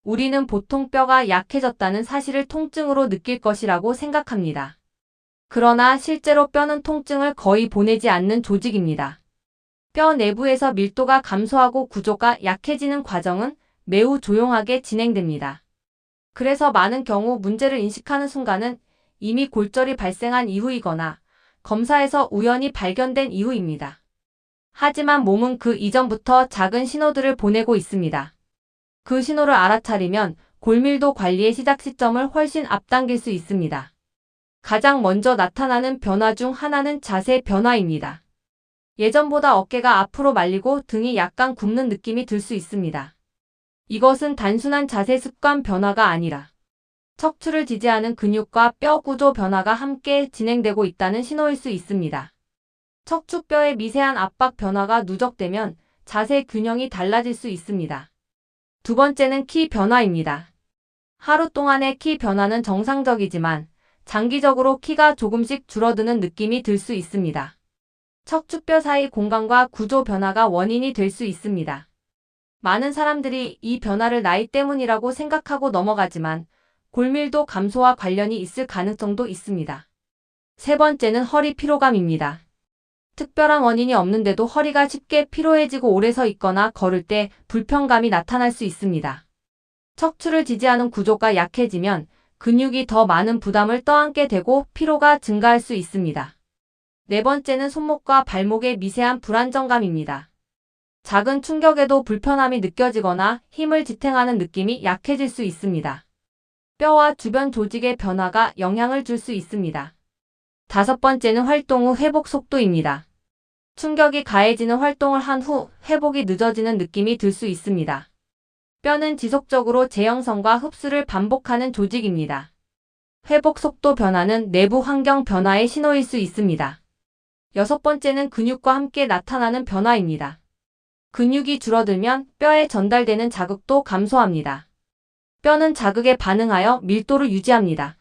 우리는 보통 뼈가 약해졌다는 사실을 통증으로 느낄 것이라고 생각합니다. 그러나 실제로 뼈는 통증을 거의 보내지 않는 조직입니다. 뼈 내부에서 밀도가 감소하고 구조가 약해지는 과정은 매우 조용하게 진행됩니다. 그래서 많은 경우 문제를 인식하는 순간은 이미 골절이 발생한 이후이거나 검사에서 우연히 발견된 이후입니다. 하지만 몸은 그 이전부터 작은 신호들을 보내고 있습니다. 그 신호를 알아차리면 골밀도 관리의 시작 시점을 훨씬 앞당길 수 있습니다. 가장 먼저 나타나는 변화 중 하나는 자세 변화입니다. 예전보다 어깨가 앞으로 말리고 등이 약간 굽는 느낌이 들 수 있습니다. 이것은 단순한 자세 습관 변화가 아니라 척추를 지지하는 근육과 뼈 구조 변화가 함께 진행되고 있다는 신호일 수 있습니다. 척추뼈의 미세한 압박 변화가 누적되면 자세 균형이 달라질 수 있습니다. 두 번째는 키 변화입니다. 하루 동안의 키 변화는 정상적이지만 장기적으로 키가 조금씩 줄어드는 느낌이 들 수 있습니다. 척추뼈 사이 공간과 구조 변화가 원인이 될 수 있습니다. 많은 사람들이 이 변화를 나이 때문이라고 생각하고 넘어가지만 골밀도 감소와 관련이 있을 가능성도 있습니다. 세 번째는 허리 피로감입니다. 특별한 원인이 없는데도 허리가 쉽게 피로해지고 오래 서 있거나 걸을 때 불편감이 나타날 수 있습니다. 척추를 지지하는 구조가 약해지면 근육이 더 많은 부담을 떠안게 되고 피로가 증가할 수 있습니다. 네 번째는 손목과 발목의 미세한 불안정감입니다. 작은 충격에도 불편함이 느껴지거나 힘을 지탱하는 느낌이 약해질 수 있습니다. 뼈와 주변 조직의 변화가 영향을 줄 수 있습니다. 다섯 번째는 활동 후 회복 속도입니다. 충격이 가해지는 활동을 한 후 회복이 늦어지는 느낌이 들 수 있습니다. 뼈는 지속적으로 재형성과 흡수를 반복하는 조직입니다. 회복 속도 변화는 내부 환경 변화의 신호일 수 있습니다. 여섯 번째는 근육과 함께 나타나는 변화입니다. 근육이 줄어들면 뼈에 전달되는 자극도 감소합니다. 뼈는 자극에 반응하여 밀도를 유지합니다.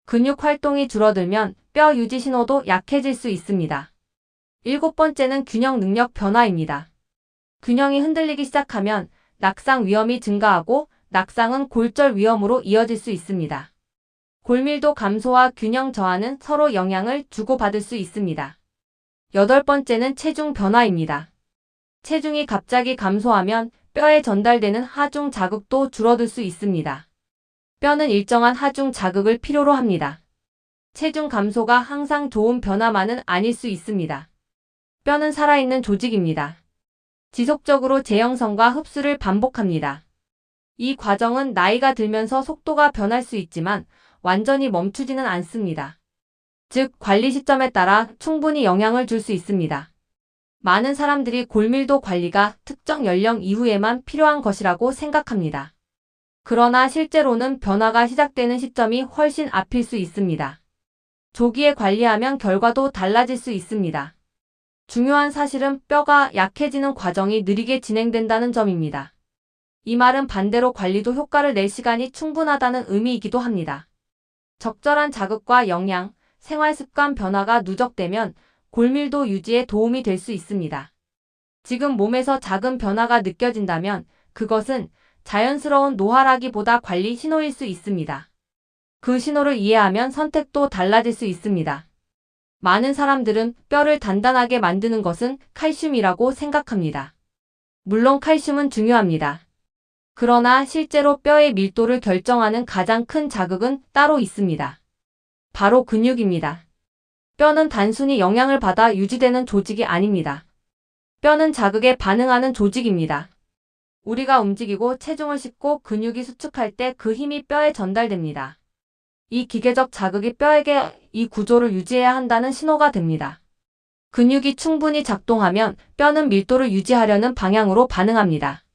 근육 활동이 줄어들면 뼈 유지 신호도 약해질 수 있습니다. 일곱 번째는 균형 능력 변화입니다. 균형이 흔들리기 시작하면 낙상 위험이 증가하고 낙상은 골절 위험으로 이어질 수 있습니다. 골밀도 감소와 균형 저하는 서로 영향을 주고받을 수 있습니다. 여덟 번째는 체중 변화입니다. 체중이 갑자기 감소하면 뼈에 전달되는 하중 자극도 줄어들 수 있습니다. 뼈는 일정한 하중 자극을 필요로 합니다. 체중 감소가 항상 좋은 변화만은 아닐 수 있습니다. 뼈는 살아있는 조직입니다. 지속적으로 재형성과 흡수를 반복합니다. 이 과정은 나이가 들면서 속도가 변할 수 있지만 완전히 멈추지는 않습니다. 즉, 관리 시점에 따라 충분히 영향을 줄 수 있습니다. 많은 사람들이 골밀도 관리가 특정 연령 이후에만 필요한 것이라고 생각합니다. 그러나 실제로는 변화가 시작되는 시점이 훨씬 앞일 수 있습니다. 조기에 관리하면 결과도 달라질 수 있습니다. 중요한 사실은 뼈가 약해지는 과정이 느리게 진행된다는 점입니다. 이 말은 반대로 관리도 효과를 낼 시간이 충분하다는 의미이기도 합니다. 적절한 자극과 영양, 생활습관 변화가 누적되면 골밀도 유지에 도움이 될 수 있습니다. 지금 몸에서 작은 변화가 느껴진다면 그것은 자연스러운 노화라기보다 관리 신호일 수 있습니다. 그 신호를 이해하면 선택도 달라질 수 있습니다. 많은 사람들은 뼈를 단단하게 만드는 것은 칼슘이라고 생각합니다. 물론 칼슘은 중요합니다. 그러나 실제로 뼈의 밀도를 결정하는 가장 큰 자극은 따로 있습니다. 바로 근육입니다. 뼈는 단순히 영향을 받아 유지되는 조직이 아닙니다. 뼈는 자극에 반응하는 조직입니다. 우리가 움직이고 체중을 싣고 근육이 수축할 때 그 힘이 뼈에 전달됩니다. 이 기계적 자극이 뼈에게 이 구조를 유지해야 한다는 신호가 됩니다. 근육이 충분히 작동하면 뼈는 밀도를 유지하려는 방향으로 반응합니다.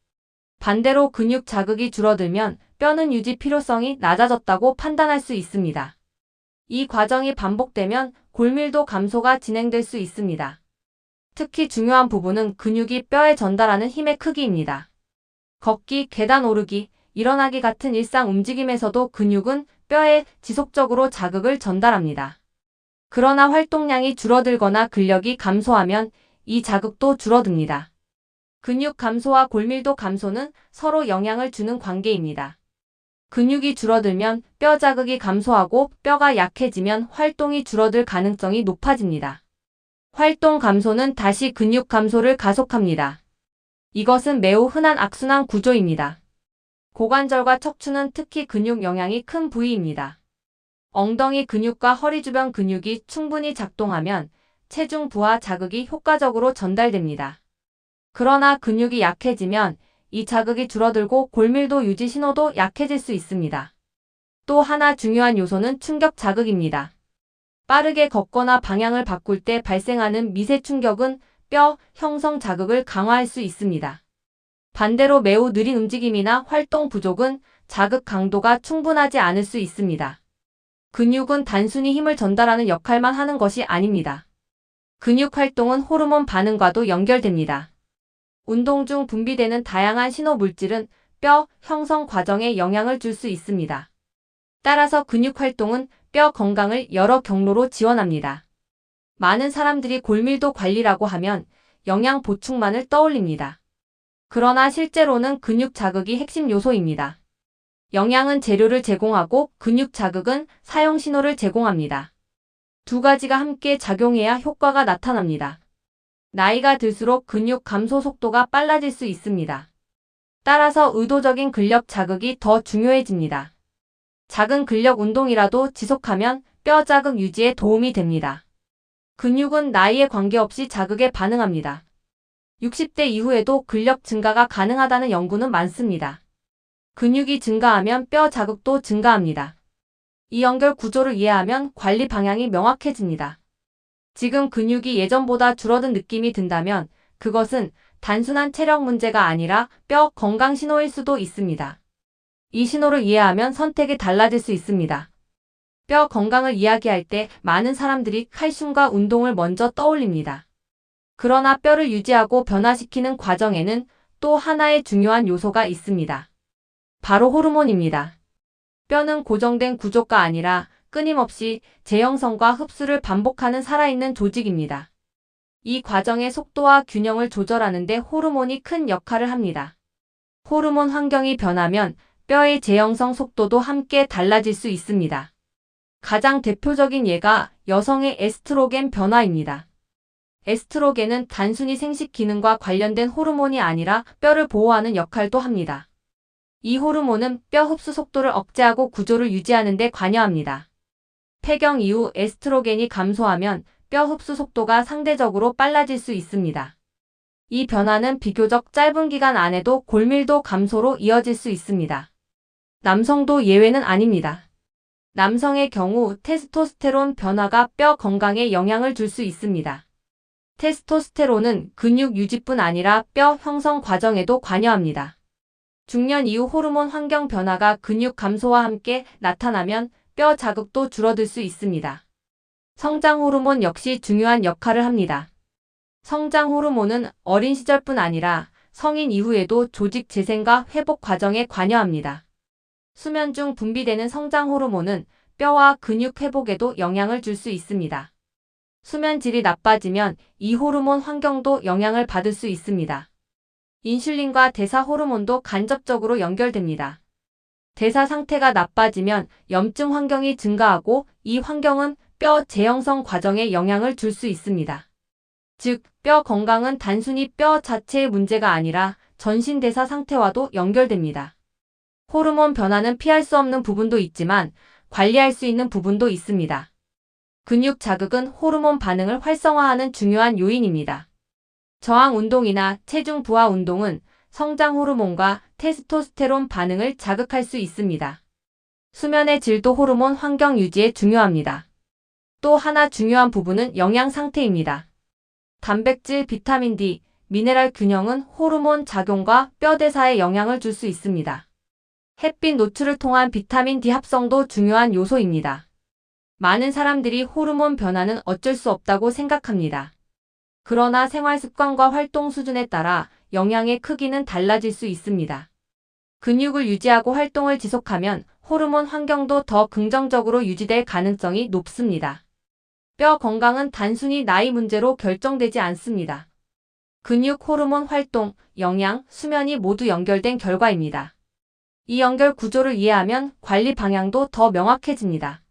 반대로 근육 자극이 줄어들면 뼈는 유지 필요성이 낮아졌다고 판단할 수 있습니다. 이 과정이 반복되면 골밀도 감소가 진행될 수 있습니다. 특히 중요한 부분은 근육이 뼈에 전달하는 힘의 크기입니다. 걷기, 계단 오르기, 일어나기 같은 일상 움직임에서도 근육은 뼈에 지속적으로 자극을 전달합니다. 그러나 활동량이 줄어들거나 근력이 감소하면 이 자극도 줄어듭니다. 근육 감소와 골밀도 감소는 서로 영향을 주는 관계입니다. 근육이 줄어들면 뼈 자극이 감소하고 뼈가 약해지면 활동이 줄어들 가능성이 높아집니다. 활동 감소는 다시 근육 감소를 가속합니다. 이것은 매우 흔한 악순환 구조입니다. 고관절과 척추는 특히 근육 영향이 큰 부위입니다. 엉덩이 근육과 허리 주변 근육이 충분히 작동하면 체중 부하 자극이 효과적으로 전달됩니다. 그러나 근육이 약해지면 이 자극이 줄어들고 골밀도 유지 신호도 약해질 수 있습니다. 또 하나 중요한 요소는 충격 자극입니다. 빠르게 걷거나 방향을 바꿀 때 발생하는 미세 충격은 뼈 형성 자극을 강화할 수 있습니다. 반대로 매우 느린 움직임이나 활동 부족은 자극 강도가 충분하지 않을 수 있습니다. 근육은 단순히 힘을 전달하는 역할만 하는 것이 아닙니다. 근육 활동은 호르몬 반응과도 연결됩니다. 운동 중 분비되는 다양한 신호 물질은 뼈 형성 과정에 영향을 줄 수 있습니다. 따라서 근육 활동은 뼈 건강을 여러 경로로 지원합니다. 많은 사람들이 골밀도 관리라고 하면 영양 보충만을 떠올립니다. 그러나 실제로는 근육 자극이 핵심 요소입니다. 영양은 재료를 제공하고 근육 자극은 사용 신호를 제공합니다. 두 가지가 함께 작용해야 효과가 나타납니다. 나이가 들수록 근육 감소 속도가 빨라질 수 있습니다. 따라서 의도적인 근력 자극이 더 중요해집니다. 작은 근력 운동이라도 지속하면 뼈 자극 유지에 도움이 됩니다. 근육은 나이에 관계없이 자극에 반응합니다. 60대 이후에도 근력 증가가 가능하다는 연구는 많습니다. 근육이 증가하면 뼈 자극도 증가합니다. 이 연결 구조를 이해하면 관리 방향이 명확해집니다. 지금 근육이 예전보다 줄어든 느낌이 든다면 그것은 단순한 체력 문제가 아니라 뼈 건강 신호일 수도 있습니다. 이 신호를 이해하면 선택이 달라질 수 있습니다. 뼈 건강을 이야기할 때 많은 사람들이 칼슘과 운동을 먼저 떠올립니다. 그러나 뼈를 유지하고 변화시키는 과정에는 또 하나의 중요한 요소가 있습니다. 바로 호르몬입니다. 뼈는 고정된 구조가 아니라 끊임없이 재형성과 흡수를 반복하는 살아있는 조직입니다. 이 과정의 속도와 균형을 조절하는 데 호르몬이 큰 역할을 합니다. 호르몬 환경이 변하면 뼈의 재형성 속도도 함께 달라질 수 있습니다. 가장 대표적인 예가 여성의 에스트로겐 변화입니다. 에스트로겐은 단순히 생식 기능과 관련된 호르몬이 아니라 뼈를 보호하는 역할도 합니다. 이 호르몬은 뼈 흡수 속도를 억제하고 구조를 유지하는 데 관여합니다. 폐경 이후 에스트로겐이 감소하면 뼈 흡수 속도가 상대적으로 빨라질 수 있습니다. 이 변화는 비교적 짧은 기간 안에도 골밀도 감소로 이어질 수 있습니다. 남성도 예외는 아닙니다. 남성의 경우 테스토스테론 변화가 뼈 건강에 영향을 줄 수 있습니다. 테스토스테론은 근육 유지뿐 아니라 뼈 형성 과정에도 관여합니다. 중년 이후 호르몬 환경 변화가 근육 감소와 함께 나타나면 뼈 자극도 줄어들 수 있습니다. 성장 호르몬 역시 중요한 역할을 합니다. 성장 호르몬은 어린 시절뿐 아니라 성인 이후에도 조직 재생과 회복 과정에 관여합니다. 수면 중 분비되는 성장 호르몬은 뼈와 근육 회복에도 영향을 줄 수 있습니다. 수면 질이 나빠지면 이 호르몬 환경도 영향을 받을 수 있습니다. 인슐린과 대사 호르몬도 간접적으로 연결됩니다. 대사 상태가 나빠지면 염증 환경이 증가하고 이 환경은 뼈 재형성 과정에 영향을 줄 수 있습니다. 즉, 뼈 건강은 단순히 뼈 자체의 문제가 아니라 전신 대사 상태와도 연결됩니다. 호르몬 변화는 피할 수 없는 부분도 있지만 관리할 수 있는 부분도 있습니다. 근육 자극은 호르몬 반응을 활성화하는 중요한 요인입니다. 저항 운동이나 체중 부하 운동은 성장 호르몬과 테스토스테론 반응을 자극할 수 있습니다. 수면의 질도 호르몬 환경 유지에 중요합니다. 또 하나 중요한 부분은 영양 상태입니다. 단백질, 비타민 D, 미네랄 균형은 호르몬 작용과 뼈 대사에 영향을 줄 수 있습니다. 햇빛 노출을 통한 비타민 D 합성도 중요한 요소입니다. 많은 사람들이 호르몬 변화는 어쩔 수 없다고 생각합니다. 그러나 생활 습관과 활동 수준에 따라 영향의 크기는 달라질 수 있습니다. 근육을 유지하고 활동을 지속하면 호르몬 환경도 더 긍정적으로 유지될 가능성이 높습니다. 뼈 건강은 단순히 나이 문제로 결정되지 않습니다. 근육, 호르몬 활동, 영양, 수면이 모두 연결된 결과입니다. 이 연결 구조를 이해하면 관리 방향도 더 명확해집니다.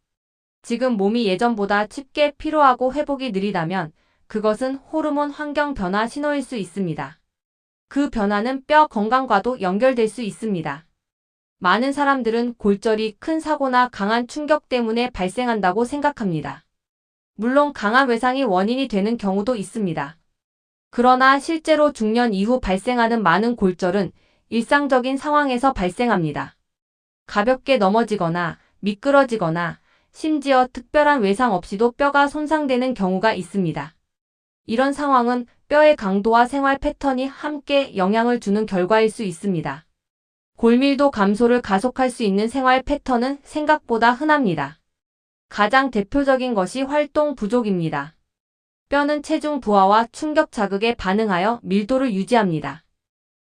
지금 몸이 예전보다 쉽게 피로하고 회복이 느리다면 그것은 호르몬 환경 변화 신호일 수 있습니다. 그 변화는 뼈 건강과도 연결될 수 있습니다. 많은 사람들은 골절이 큰 사고나 강한 충격 때문에 발생한다고 생각합니다. 물론 강한 외상이 원인이 되는 경우도 있습니다. 그러나 실제로 중년 이후 발생하는 많은 골절은 일상적인 상황에서 발생합니다. 가볍게 넘어지거나 미끄러지거나 심지어 특별한 외상 없이도 뼈가 손상되는 경우가 있습니다. 이런 상황은 뼈의 강도와 생활 패턴이 함께 영향을 주는 결과일 수 있습니다. 골밀도 감소를 가속할 수 있는 생활 패턴은 생각보다 흔합니다. 가장 대표적인 것이 활동 부족입니다. 뼈는 체중 부하와 충격 자극에 반응하여 밀도를 유지합니다.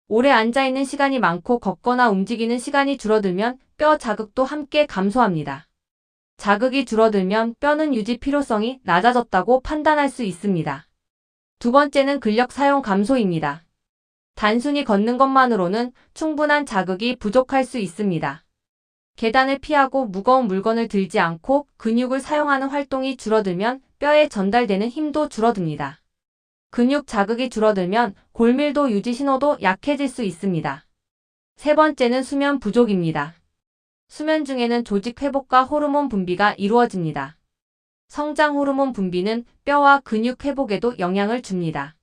오래 앉아있는 시간이 많고 걷거나 움직이는 시간이 줄어들면 뼈 자극도 함께 감소합니다. 자극이 줄어들면 뼈는 유지 필요성이 낮아졌다고 판단할 수 있습니다. 두 번째는 근력 사용 감소입니다. 단순히 걷는 것만으로는 충분한 자극이 부족할 수 있습니다. 계단을 피하고 무거운 물건을 들지 않고 근육을 사용하는 활동이 줄어들면 뼈에 전달되는 힘도 줄어듭니다. 근육 자극이 줄어들면 골밀도 유지 신호도 약해질 수 있습니다. 세 번째는 수면 부족입니다. 수면 중에는 조직 회복과 호르몬 분비가 이루어집니다. 성장 호르몬 분비는 뼈와 근육 회복에도 영향을 줍니다.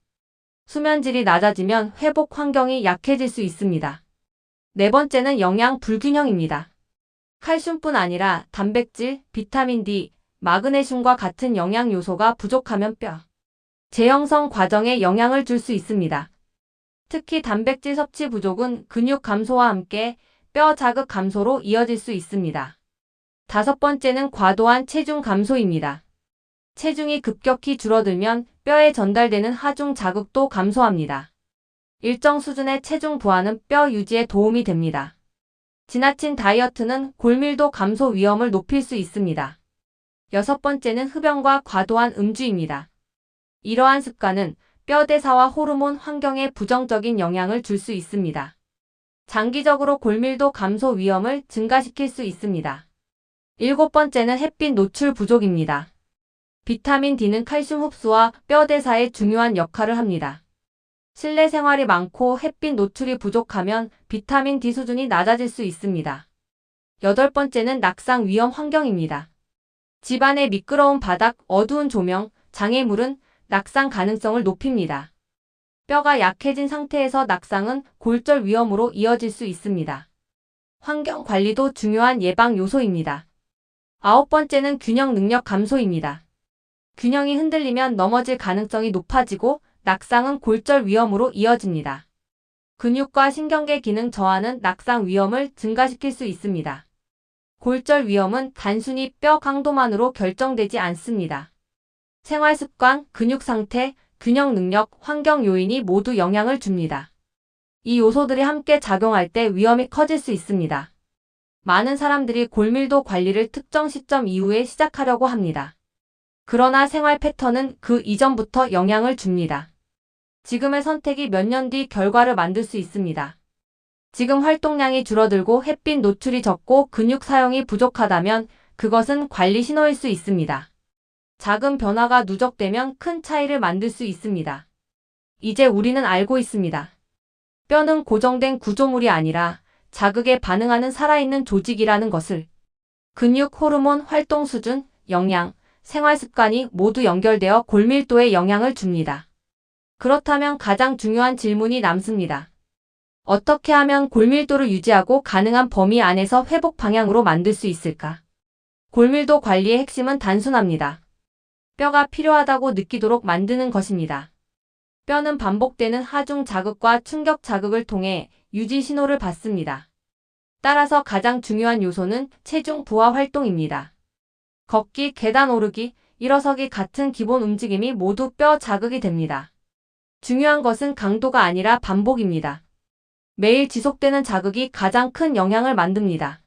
수면질이 낮아지면 회복 환경이 약해질 수 있습니다. 네 번째는 영양 불균형입니다. 칼슘뿐 아니라 단백질, 비타민 D, 마그네슘과 같은 영양 요소가 부족하면 뼈 재형성 과정에 영향을 줄 수 있습니다. 특히 단백질 섭취 부족은 근육 감소와 함께 뼈 자극 감소로 이어질 수 있습니다. 다섯 번째는 과도한 체중 감소입니다. 체중이 급격히 줄어들면 뼈에 전달되는 하중 자극도 감소합니다. 일정 수준의 체중 부하는 뼈 유지에 도움이 됩니다. 지나친 다이어트는 골밀도 감소 위험을 높일 수 있습니다. 여섯 번째는 흡연과 과도한 음주입니다. 이러한 습관은 뼈 대사와 호르몬 환경에 부정적인 영향을 줄 수 있습니다. 장기적으로 골밀도 감소 위험을 증가시킬 수 있습니다. 일곱 번째는 햇빛 노출 부족입니다. 비타민 D는 칼슘 흡수와 뼈 대사에 중요한 역할을 합니다. 실내 생활이 많고 햇빛 노출이 부족하면 비타민 D 수준이 낮아질 수 있습니다. 여덟 번째는 낙상 위험 환경입니다. 집안의 미끄러운 바닥, 어두운 조명, 장애물은 낙상 가능성을 높입니다. 뼈가 약해진 상태에서 낙상은 골절 위험으로 이어질 수 있습니다. 환경 관리도 중요한 예방 요소입니다. 아홉 번째는 균형 능력 감소입니다. 균형이 흔들리면 넘어질 가능성이 높아지고 낙상은 골절 위험으로 이어집니다. 근육과 신경계 기능 저하는 낙상 위험을 증가시킬 수 있습니다. 골절 위험은 단순히 뼈 강도만으로 결정되지 않습니다. 생활 습관, 근육 상태, 균형 능력, 환경 요인이 모두 영향을 줍니다. 이 요소들이 함께 작용할 때 위험이 커질 수 있습니다. 많은 사람들이 골밀도 관리를 특정 시점 이후에 시작하려고 합니다. 그러나 생활 패턴은 그 이전부터 영향을 줍니다. 지금의 선택이 몇 년 뒤 결과를 만들 수 있습니다. 지금 활동량이 줄어들고 햇빛 노출이 적고 근육 사용이 부족하다면 그것은 관리 신호일 수 있습니다. 작은 변화가 누적되면 큰 차이를 만들 수 있습니다. 이제 우리는 알고 있습니다. 뼈는 고정된 구조물이 아니라 자극에 반응하는 살아있는 조직이라는 것을. 근육, 호르몬, 활동 수준, 영양, 생활 습관이 모두 연결되어 골밀도에 영향을 줍니다. 그렇다면 가장 중요한 질문이 남습니다. 어떻게 하면 골밀도를 유지하고 가능한 범위 안에서 회복 방향으로 만들 수 있을까? 골밀도 관리의 핵심은 단순합니다. 뼈가 필요하다고 느끼도록 만드는 것입니다. 뼈는 반복되는 하중 자극과 충격 자극을 통해 유지 신호를 받습니다. 따라서 가장 중요한 요소는 체중 부하 활동입니다. 걷기, 계단 오르기, 일어서기 같은 기본 움직임이 모두 뼈 자극이 됩니다. 중요한 것은 강도가 아니라 반복입니다. 매일 지속되는 자극이 가장 큰 영향을 만듭니다.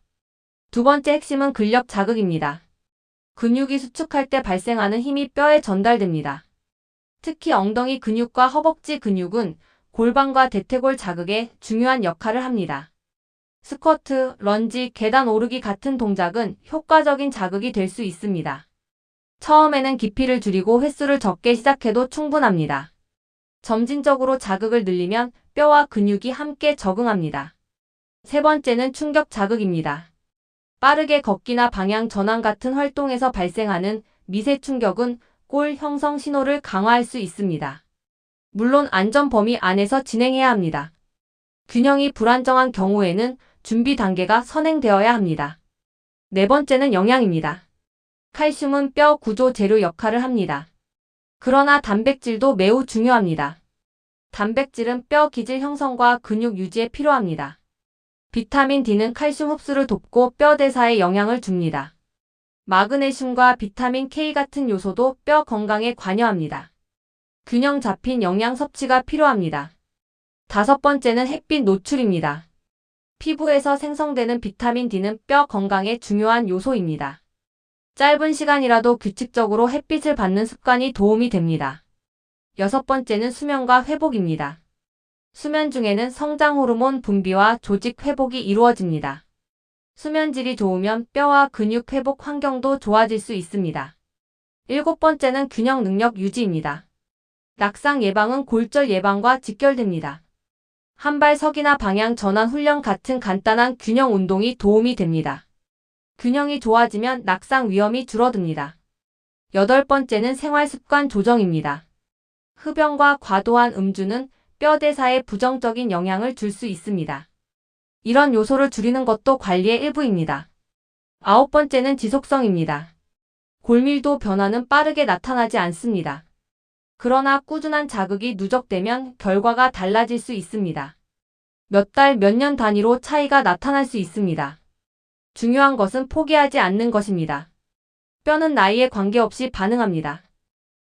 두 번째 핵심은 근력 자극입니다. 근육이 수축할 때 발생하는 힘이 뼈에 전달됩니다. 특히 엉덩이 근육과 허벅지 근육은 골반과 대퇴골 자극에 중요한 역할을 합니다. 스쿼트, 런지, 계단 오르기 같은 동작은 효과적인 자극이 될 수 있습니다. 처음에는 깊이를 줄이고 횟수를 적게 시작해도 충분합니다. 점진적으로 자극을 늘리면 뼈와 근육이 함께 적응합니다. 세 번째는 충격 자극입니다. 빠르게 걷기나 방향 전환 같은 활동에서 발생하는 미세 충격은 골 형성 신호를 강화할 수 있습니다. 물론 안전 범위 안에서 진행해야 합니다. 균형이 불안정한 경우에는 준비 단계가 선행되어야 합니다. 네 번째는 영양입니다. 칼슘은 뼈 구조 재료 역할을 합니다. 그러나 단백질도 매우 중요합니다. 단백질은 뼈 기질 형성과 근육 유지에 필요합니다. 비타민 D는 칼슘 흡수를 돕고 뼈 대사에 영향을 줍니다. 마그네슘과 비타민 K 같은 요소도 뼈 건강에 관여합니다. 균형 잡힌 영양 섭취가 필요합니다. 다섯 번째는 햇빛 노출입니다. 피부에서 생성되는 비타민 D는 뼈 건강에 중요한 요소입니다. 짧은 시간이라도 규칙적으로 햇빛을 받는 습관이 도움이 됩니다. 여섯 번째는 수면과 회복입니다. 수면 중에는 성장 호르몬 분비와 조직 회복이 이루어집니다. 수면 질이 좋으면 뼈와 근육 회복 환경도 좋아질 수 있습니다. 일곱 번째는 균형 능력 유지입니다. 낙상 예방은 골절 예방과 직결됩니다. 한발석이나 방향 전환 훈련 같은 간단한 균형 운동이 도움이 됩니다. 균형이 좋아지면 낙상 위험이 줄어듭니다. 여덟 번째는 생활 습관 조정입니다. 흡연과 과도한 음주는 뼈 대사에 부정적인 영향을 줄 수 있습니다. 이런 요소를 줄이는 것도 관리의 일부입니다. 아홉 번째는 지속성입니다. 골밀도 변화는 빠르게 나타나지 않습니다. 그러나 꾸준한 자극이 누적되면 결과가 달라질 수 있습니다. 몇 달, 몇 년 단위로 차이가 나타날 수 있습니다. 중요한 것은 포기하지 않는 것입니다. 뼈는 나이에 관계없이 반응합니다.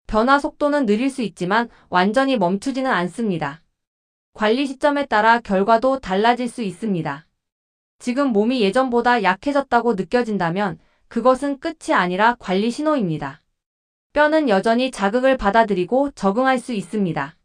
변화 속도는 느릴 수 있지만 완전히 멈추지는 않습니다. 관리 시점에 따라 결과도 달라질 수 있습니다. 지금 몸이 예전보다 약해졌다고 느껴진다면 그것은 끝이 아니라 관리 신호입니다. 뼈는 여전히 자극을 받아들이고 적응할 수 있습니다.